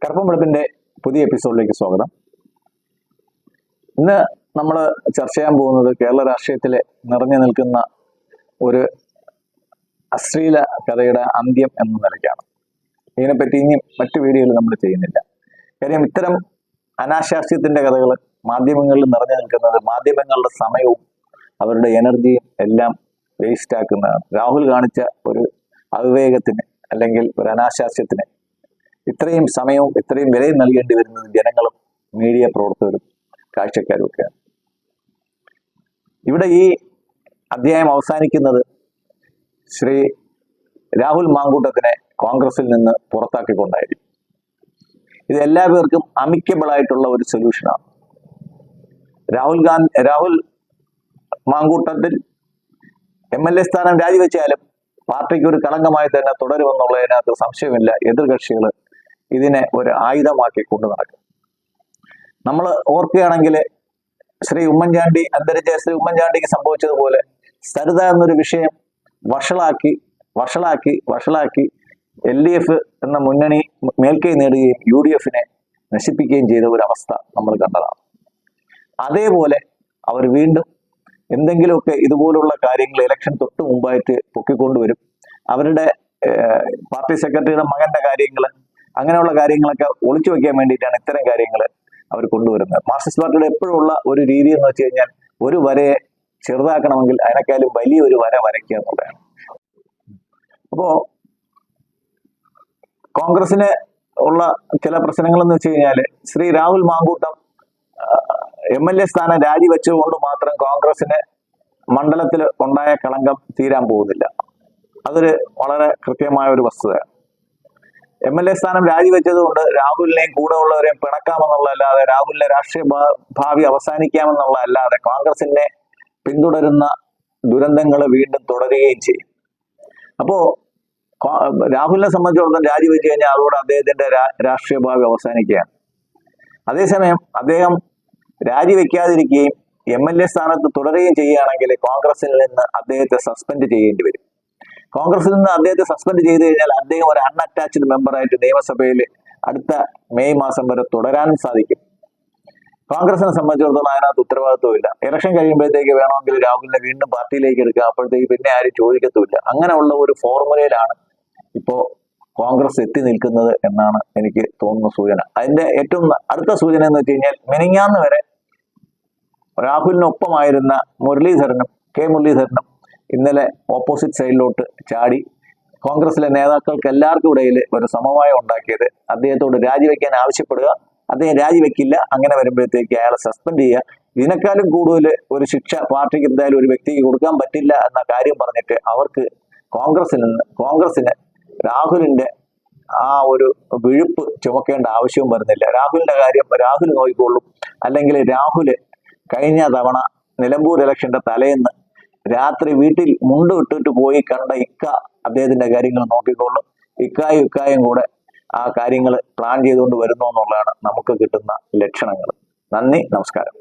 കറുപ്പം വെളുപ്പിന്റെ പുതിയ എപ്പിസോഡിലേക്ക് സ്വാഗതം. ഇന്ന് നമ്മൾ ചർച്ച ചെയ്യാൻ പോകുന്നത് കേരള രാഷ്ട്രീയത്തിലെ നിറഞ്ഞു നിൽക്കുന്ന ഒരു അശ്ലീല കഥയുടെ അന്ത്യം എന്ന നിലയ്ക്കാണ്. ഇതിനെപ്പറ്റി ഇനി മറ്റു വീഡിയോയിൽ നമ്മൾ ചെയ്യുന്നില്ല. കാര്യം ഇത്തരം അനാശാസ്യത്തിന്റെ കഥകൾ മാധ്യമങ്ങളിൽ നിറഞ്ഞു നിൽക്കുന്നത് മാധ്യമങ്ങളുടെ സമയവും അവരുടെ എനർജിയും എല്ലാം വേസ്റ്റ് ആക്കുന്നതാണ്. രാഹുൽ കാണിച്ച ഒരു അവിവേകത്തിന് അല്ലെങ്കിൽ ഒരു അനാശാസ്യത്തിന് ഇത്രയും സമയവും ഇത്രയും വിലയും നൽകേണ്ടി വരുന്നത് ജനങ്ങളും മീഡിയ പ്രവർത്തകരും കാഴ്ചക്കാരും ഒക്കെയാണ്. ഇവിടെ ഈ അധ്യായം അവസാനിക്കുന്നത് ശ്രീ രാഹുൽ മാങ്കൂട്ടത്തിനെ കോൺഗ്രസിൽ നിന്ന് പുറത്താക്കിക്കൊണ്ടായിരിക്കും. ഇത് എല്ലാ പേർക്കും അമിക്കബിൾ ആയിട്ടുള്ള ഒരു സൊല്യൂഷനാണ്. രാഹുൽ മാങ്കൂട്ടത്തിൽ MLA സ്ഥാനം രാജിവെച്ചാലും പാർട്ടിക്ക് ഒരു കളങ്കമായി തന്നെ തുടരുമെന്നുള്ളതിനകത്ത് സംശയമില്ല. എതിർകക്ഷികൾ ഇതിനെ ഒരു ആയുധമാക്കി കൊണ്ടു നടക്കും. നമ്മൾ ഓർക്കുകയാണെങ്കിൽ അന്തരിച്ച ശ്രീ ഉമ്മൻചാണ്ടിക്ക് സംഭവിച്ചതുപോലെ സരിത എന്നൊരു വിഷയം വഷളാക്കി LDF എന്ന മുന്നണി മേൽക്കൈ നേടുകയും UDFനെ നശിപ്പിക്കുകയും ചെയ്ത ഒരു അവസ്ഥ നമ്മൾ കണ്ടതാണ്. അതേപോലെ അവർ വീണ്ടും എന്തെങ്കിലുമൊക്കെ ഇതുപോലുള്ള കാര്യങ്ങൾ ഇലക്ഷൻ തൊട്ട് മുമ്പായിട്ട് പൊക്കിക്കൊണ്ടുവരും. അവരുടെ പാർട്ടി സെക്രട്ടറിയുടെ മകന്റെ കാര്യങ്ങൾ, അങ്ങനെയുള്ള കാര്യങ്ങളൊക്കെ ഒളിച്ചു വെക്കാൻ വേണ്ടിയിട്ടാണ് ഇത്തരം കാര്യങ്ങൾ അവർ കൊണ്ടുവരുന്നത്. മാർക്സിസ്റ്റ് പാർട്ടിയുടെ എപ്പോഴും ഉള്ള ഒരു രീതി എന്ന് വെച്ച് കഴിഞ്ഞാൽ ഒരു വരയെ ചെറുതാക്കണമെങ്കിൽ അതിനേക്കാളും വലിയൊരു വര വരയ്ക്കുക എന്നുള്ളതാണ്. അപ്പോ കോൺഗ്രസിന് ഉള്ള ചില പ്രശ്നങ്ങളെന്ന് വെച്ച് കഴിഞ്ഞാൽ ശ്രീ രാഹുൽ മാങ്കൂട്ടം MLA സ്ഥാനം രാജിവെച്ചുകൊണ്ട് മാത്രം കോൺഗ്രസിന് മണ്ഡലത്തിൽ ഉണ്ടായ കളങ്കം തീരാൻ പോകുന്നില്ല. അതൊരു വളരെ കൃത്യമായ ഒരു വസ്തുതയാണ്. MLA സ്ഥാനം രാജിവെച്ചതുകൊണ്ട് രാഹുലിനെയും കൂടെ ഉള്ളവരെയും പിണക്കാമെന്നുള്ളതല്ലാതെ രാഹുലിന്റെ രാഷ്ട്രീയ ഭാവി അവസാനിക്കാമെന്നുള്ളതല്ലാതെ കോൺഗ്രസിനെ പിന്തുടരുന്ന ദുരന്തങ്ങൾ വീണ്ടും തുടരുകയും ചെയ്യും. അപ്പോ രാഹുലിനെ സംബന്ധിച്ചിടത്തോളം രാജിവെച്ച് കഴിഞ്ഞാൽ അതോടെ അദ്ദേഹത്തിന്റെ രാഷ്ട്രീയ ഭാവി അവസാനിക്കുകയാണ്. അതേസമയം അദ്ദേഹം രാജിവെക്കാതിരിക്കുകയും MLA സ്ഥാനത്ത് തുടരുകയും ചെയ്യുകയാണെങ്കിൽ കോൺഗ്രസിൽ നിന്ന് അദ്ദേഹത്തെ സസ്പെൻഡ് ചെയ്യേണ്ടി വരും. കോൺഗ്രസിൽ നിന്ന് അദ്ദേഹത്തെ സസ്പെൻഡ് ചെയ്ത് കഴിഞ്ഞാൽ അദ്ദേഹം ഒരു അൺഅറ്റാച്ച്ഡ് മെമ്പറായിട്ട് നിയമസഭയിൽ അടുത്ത മെയ് മാസം വരെ തുടരാനും സാധിക്കും. കോൺഗ്രസിനെ സംബന്ധിച്ചിടത്തോളം അതിനകത്ത് ഉത്തരവാദിത്വമില്ല. ഇലക്ഷൻ കഴിയുമ്പോഴത്തേക്ക് വേണമെങ്കിൽ രാഹുലിനെ വീണ്ടും പാർട്ടിയിലേക്ക് എടുക്കുക. അപ്പോഴത്തേക്ക് പിന്നെ ആരും ചോദിക്കത്തുമില്ല. അങ്ങനെയുള്ള ഒരു ഫോർമുലയിലാണ് ഇപ്പോ കോൺഗ്രസ് എത്തി നിൽക്കുന്നത് എന്നാണ് എനിക്ക് തോന്നുന്ന സൂചന. അതിന്റെ ഏറ്റവും അടുത്ത സൂചന എന്ന് വെച്ച് കഴിഞ്ഞാൽ മെനിഞ്ഞാന്ന് വരെ രാഹുലിനൊപ്പമായിരുന്ന കെ മുരളീധരനും ഇന്നലെ ഓപ്പോസിറ്റ് സൈഡിലോട്ട് ചാടി കോൺഗ്രസിലെ നേതാക്കൾക്ക് എല്ലാവർക്കും ഇടയിൽ ഒരു സമവായം ഉണ്ടാക്കിയത് അദ്ദേഹത്തോട് രാജിവെക്കാൻ ആവശ്യപ്പെടുക. അദ്ദേഹം രാജിവെക്കില്ല. അങ്ങനെ വരുമ്പോഴത്തേക്ക് അയാളെ സസ്പെൻഡ് ചെയ്യുക. ഇതിനേക്കാളും കൂടുതൽ ഒരു ശിക്ഷ പാർട്ടിക്ക് എന്തായാലും ഒരു വ്യക്തിക്ക് കൊടുക്കാൻ പറ്റില്ല എന്ന കാര്യം പറഞ്ഞിട്ട് അവർക്ക് കോൺഗ്രസിന് രാഹുലിന്റെ ആ ഒരു വിഴുപ്പ് ചുമക്കേണ്ട ആവശ്യവും വരുന്നില്ല. രാഹുലിന്റെ കാര്യം രാഹുൽ നോക്കിക്കൊള്ളും. അല്ലെങ്കിൽ രാഹുൽ കഴിഞ്ഞ തവണ നിലമ്പൂർ ഇലക്ഷന്റെ തലേന്ന് രാത്രി വീട്ടിൽ മുണ്ട് ഇട്ടിട്ട് പോയി കണ്ട അദ്ദേഹത്തിന്റെ കാര്യങ്ങൾ നോക്കിക്കൊള്ളും. ഇക്കായും കൂടെ ആ കാര്യങ്ങൾ പ്ലാൻ ചെയ്തുകൊണ്ട് വരുന്നു എന്നുള്ളതാണ് നമുക്ക് കിട്ടുന്ന ലക്ഷണങ്ങൾ. നന്ദി, നമസ്കാരം.